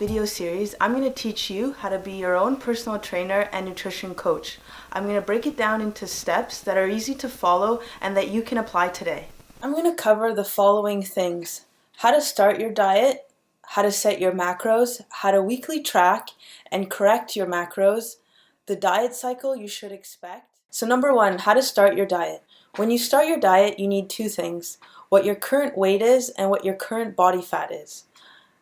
video series, I'm going to teach you how to be your own personal trainer and nutrition coach. I'm going to break it down into steps that are easy to follow and that you can apply today. I'm going to cover the following things: how to start your diet, how to set your macros, how to weekly track and correct your macros, the diet cycle you should expect. So number one, how to start your diet. When you start your diet, you need two things: what your current weight is and what your current body fat is.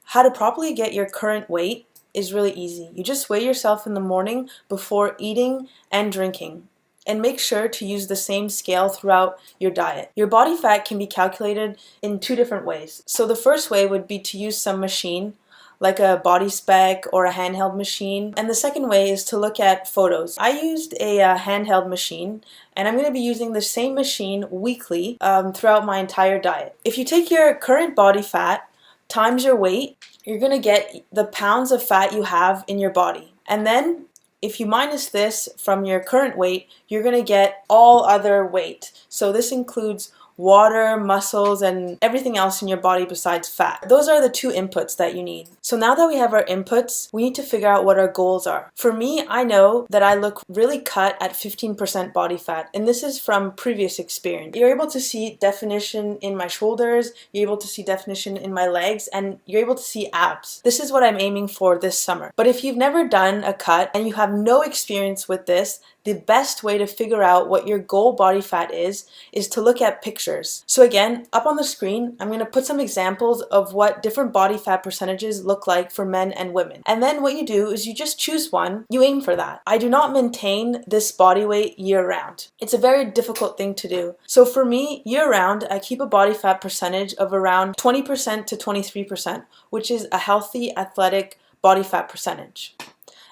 How to properly get your current weight is really easy. You just weigh yourself in the morning before eating and drinking. And make sure to use the same scale throughout your diet. Your body fat can be calculated in two different ways. So the first way would be to use some machine, like a body spec or a handheld machine. And the second way is to look at photos. I used a handheld machine, and I'm going to be using the same machine weekly throughout my entire diet. If you take your current body fat times your weight, you're going to get the pounds of fat you have in your body. And then if you minus this from your current weight, you're going to get all other weight. So this includes water, muscles, and everything else in your body besides fat. Those are the two inputs that you need. So now that we have our inputs, we need to figure out what our goals are. For me, I know that I look really cut at 15% body fat, and this is from previous experience. You're able to see definition in my shoulders, you're able to see definition in my legs, and you're able to see abs. This is what I'm aiming for this summer. But if you've never done a cut and you have no experience with this, the best way to figure out what your goal body fat is to look at pictures. So again, up on the screen, I'm going to put some examples of what different body fat percentages look like for men and women. And then what you do is you just choose one, you aim for that. I do not maintain this body weight year round. It's a very difficult thing to do. So for me, year round, I keep a body fat percentage of around 20% to 23%, which is a healthy, athletic body fat percentage.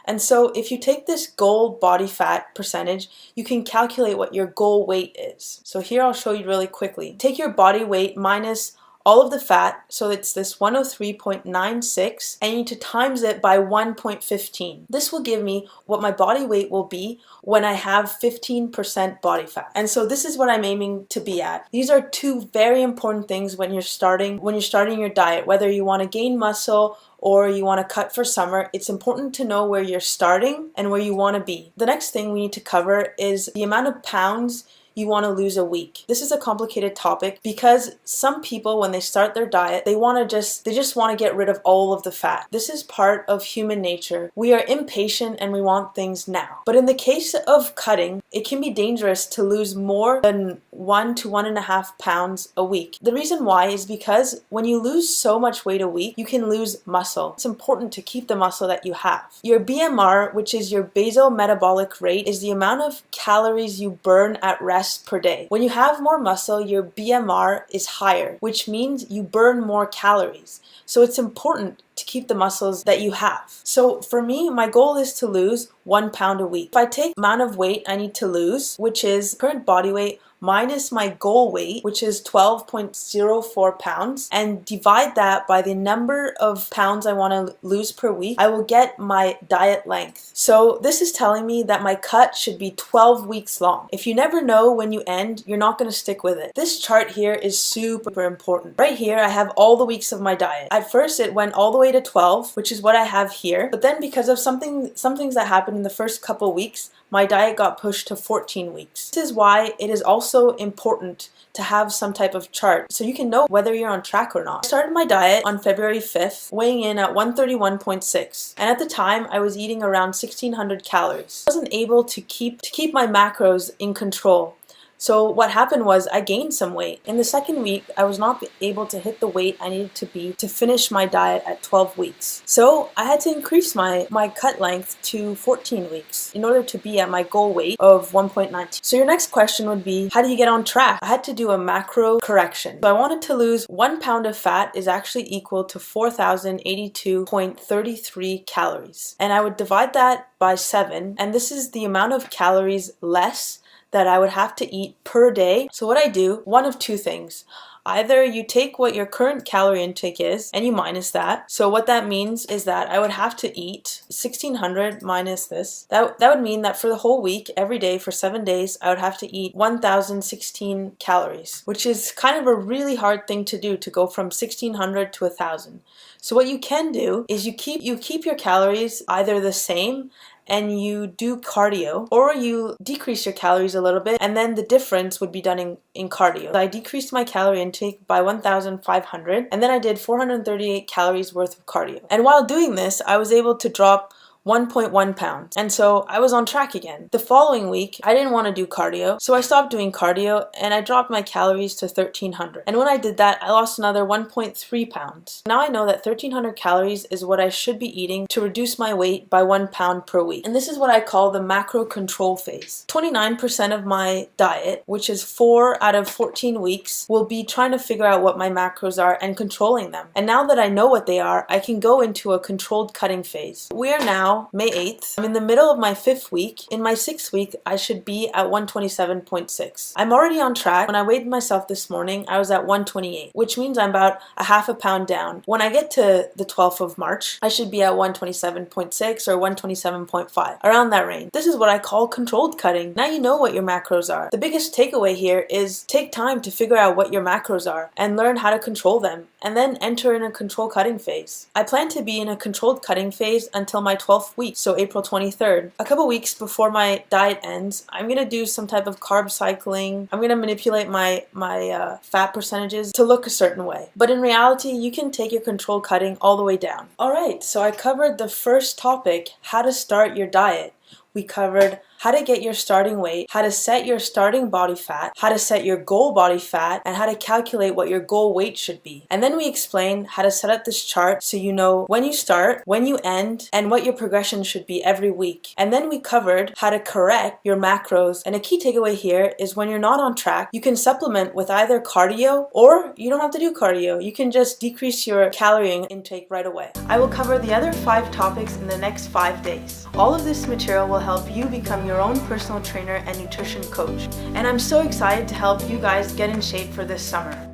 And so if you take this goal body fat percentage, you can calculate what your goal weight is. So here I'll show you really quickly. Take your body weight minus all of the fat, so it's this 103.96, and you need to times it by 1.15. This will give me what my body weight will be when I have 15% body fat. And so this is what I'm aiming to be at. These are two very important things when you're starting your diet, whether you want to gain muscle or you want to cut for summer. It's important to know where you're starting and where you want to be. The next thing we need to cover is the amount of pounds you want to lose a week. This is a complicated topic because some people, when they start their diet, they just want to get rid of all of the fat. This is part of human nature. We are impatient and we want things now. But in the case of cutting, it can be dangerous to lose more than 1 to 1.5 pounds a week. The reason why is because when you lose so much weight a week, you can lose muscle. It's important to keep the muscle that you have. Your BMR, which is your basal metabolic rate, is the amount of calories you burn at rest per day. When you have more muscle, your BMR is higher, which means you burn more calories. So it's important to keep the muscles that you have. So for me, my goal is to lose 1 pound a week. If I take the amount of weight I need to lose, which is current body weight minus my goal weight, which is 12.04 pounds, and divide that by the number of pounds I want to lose per week, I will get my diet length. So this is telling me that my cut should be 12 weeks long. If you never know when you end, you're not going to stick with it. This chart here is super important. Right here, I have all the weeks of my diet. At first, it went all the way to 12, which is what I have here. But then because of some things that happened in the first couple weeks, my diet got pushed to 14 weeks. This is why it is also important to have some type of chart so you can know whether you're on track or not. I started my diet on February 5th, weighing in at 131.6, and at the time I was eating around 1,600 calories. I wasn't able to keep my macros in control. So what happened was I gained some weight. In the second week, I was not able to hit the weight I needed to be to finish my diet at 12 weeks. So I had to increase my cut length to 14 weeks in order to be at my goal weight of 1.92. So your next question would be, how do you get on track? I had to do a macro correction. So I wanted to lose 1 pound of fat is actually equal to 4,082.33 calories. And I would divide that by 7, and this is the amount of calories less that I would have to eat per day. So what I do, one of two things. Either you take what your current calorie intake is and you minus that. So what that means is that I would have to eat 1600 minus this. That would mean that for the whole week, every day for 7 days, I would have to eat 1016 calories, which is kind of a really hard thing to do, to go from 1600 to 1000. So what you can do is you keep your calories either the same and you do cardio, or you decrease your calories a little bit and then the difference would be done in cardio. I decreased my calorie intake by 1,500 and then I did 438 calories worth of cardio. And while doing this, I was able to drop 1.1 pounds. And so I was on track again. The following week, I didn't want to do cardio, so I stopped doing cardio and I dropped my calories to 1,300. And when I did that, I lost another 1.3 pounds. Now I know that 1,300 calories is what I should be eating to reduce my weight by 1 pound per week. And this is what I call the macro control phase. 29% of my diet, which is 4 out of 14 weeks, will be trying to figure out what my macros are and controlling them. And now that I know what they are, I can go into a controlled cutting phase. We are now May 8th. I'm in the middle of my 5th week. In my 6th week, I should be at 127.6. I'm already on track. When I weighed myself this morning, I was at 128, which means I'm about a half a pound down. When I get to the 12th of March, I should be at 127.6 or 127.5, around that range. This is what I call controlled cutting. Now you know what your macros are. The biggest takeaway here is take time to figure out what your macros are and learn how to control them, and then enter in a control cutting phase. I plan to be in a controlled cutting phase until my 12th week, so April 23rd. A couple weeks before my diet ends, I'm gonna do some type of carb cycling. I'm gonna manipulate my fat percentages to look a certain way. But in reality, you can take your control cutting all the way down. Alright, so I covered the first topic, how to start your diet. We covered how to get your starting weight, how to set your starting body fat, how to set your goal body fat, and how to calculate what your goal weight should be. And then we explained how to set up this chart so you know when you start, when you end, and what your progression should be every week. And then we covered how to correct your macros. And a key takeaway here is when you're not on track, you can supplement with either cardio, or you don't have to do cardio. You can just decrease your calorie intake right away. I will cover the other 5 topics in the next 5 days. All of this material will help you become your own personal trainer and nutrition coach. And I'm so excited to help you guys get in shape for this summer.